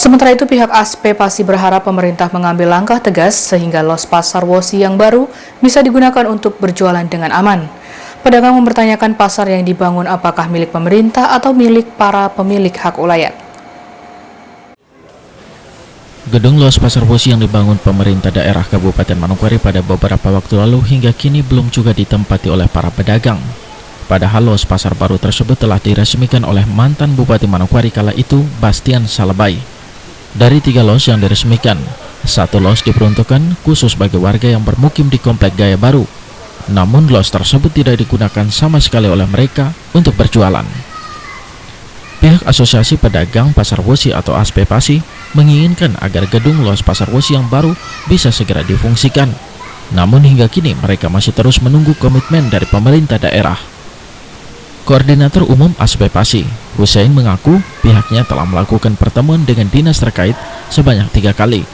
Sementara itu, pihak Aspepasi berharap pemerintah mengambil langkah tegas sehingga los pasar Wosi yang baru bisa digunakan untuk berjualan dengan aman. Pedagang mempertanyakan pasar yang dibangun apakah milik pemerintah atau milik para pemilik hak ulayat. Gedung los pasar Wosi yang dibangun pemerintah daerah Kabupaten Manokwari pada beberapa waktu lalu hingga kini belum juga ditempati oleh para pedagang. Padahal los pasar baru tersebut telah diresmikan oleh mantan Bupati Manokwari kala itu, Bastian Salabay. Dari 3 los yang diresmikan, 1 los diperuntukkan khusus bagi warga yang bermukim di Komplek Gaya Baru. Namun los tersebut tidak digunakan sama sekali oleh mereka untuk berjualan. Pihak Asosiasi Pedagang Pasar Wosi atau Aspepasi menginginkan agar gedung los pasar Wosi yang baru bisa segera difungsikan. Namun hingga kini mereka masih terus menunggu komitmen dari pemerintah daerah. Koordinator Umum Aspepasi, Hussein, mengaku pihaknya telah melakukan pertemuan dengan dinas terkait sebanyak 3 kali.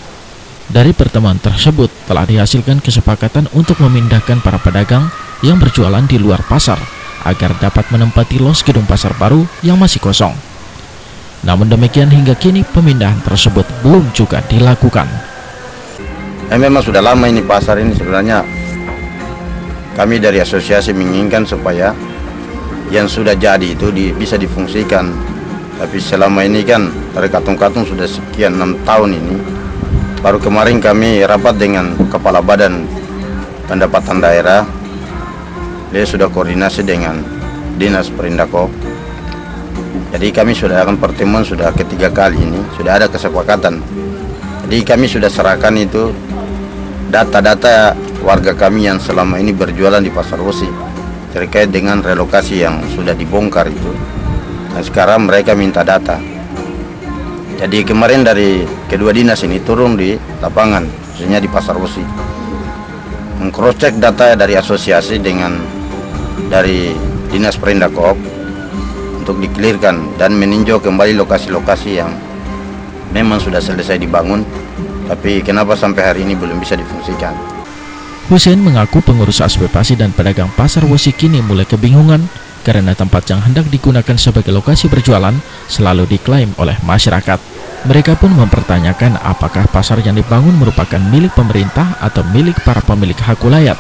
Dari pertemuan tersebut telah dihasilkan kesepakatan untuk memindahkan para pedagang yang berjualan di luar pasar agar dapat menempati los gedung pasar baru yang masih kosong. Namun demikian hingga kini pemindahan tersebut belum juga dilakukan. Memang sudah lama ini pasar ini, sebenarnya kami dari asosiasi menginginkan supaya yang sudah jadi itu bisa difungsikan. Tapi selama ini kan dari katung-katung sudah sekian 6 tahun ini. Baru kemarin kami rapat dengan Kepala Badan Pendapatan Daerah. Dia sudah koordinasi dengan Dinas Perindako. Jadi kami sudah akan pertemuan sudah ketiga kali ini. Sudah ada kesepakatan. Jadi kami sudah serahkan itu data-data warga kami yang selama ini berjualan di Pasar Wosi terkait dengan relokasi yang sudah dibongkar itu. Nah, sekarang mereka minta data. Jadi kemarin dari kedua dinas ini turun di lapangan, khususnya di Pasar Wosi, meng-cross-check data dari asosiasi dengan dari Dinas Perindako untuk dikelirkan dan meninjau kembali lokasi-lokasi yang memang sudah selesai dibangun, tapi kenapa sampai hari ini belum bisa difungsikan. Hussein mengaku pengurus Aspepasi dan pedagang pasar Wosi kini mulai kebingungan karena tempat yang hendak digunakan sebagai lokasi berjualan selalu diklaim oleh masyarakat. Mereka pun mempertanyakan apakah pasar yang dibangun merupakan milik pemerintah atau milik para pemilik hak ulayat.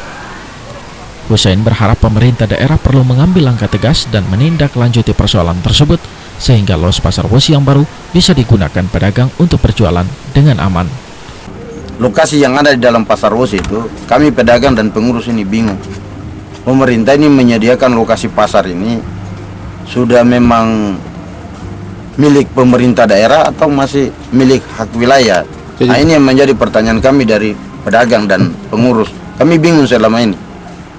Hussein berharap pemerintah daerah perlu mengambil langkah tegas dan menindaklanjuti persoalan tersebut sehingga los pasar Wosi yang baru bisa digunakan pedagang untuk berjualan dengan aman. Lokasi yang ada di dalam Pasar Wosi itu, kami pedagang dan pengurus ini bingung. Pemerintah ini menyediakan lokasi pasar ini sudah memang milik pemerintah daerah atau masih milik hak wilayah? Nah, ini yang menjadi pertanyaan kami dari pedagang dan pengurus. Kami bingung selama ini.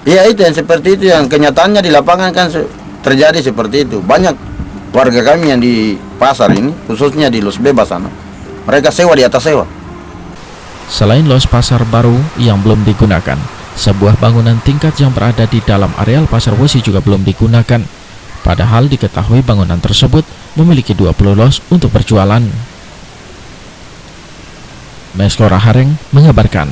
Ya itu yang seperti itu, yang kenyataannya di lapangan kan terjadi seperti itu. Banyak warga kami yang di pasar ini, khususnya di Los Bebas sana, mereka sewa di atas sewa. Selain los pasar baru yang belum digunakan, sebuah bangunan tingkat yang berada di dalam areal Pasar Wosi juga belum digunakan. Padahal diketahui bangunan tersebut memiliki 20 los untuk berjualan. Meskora Hareng mengabarkan.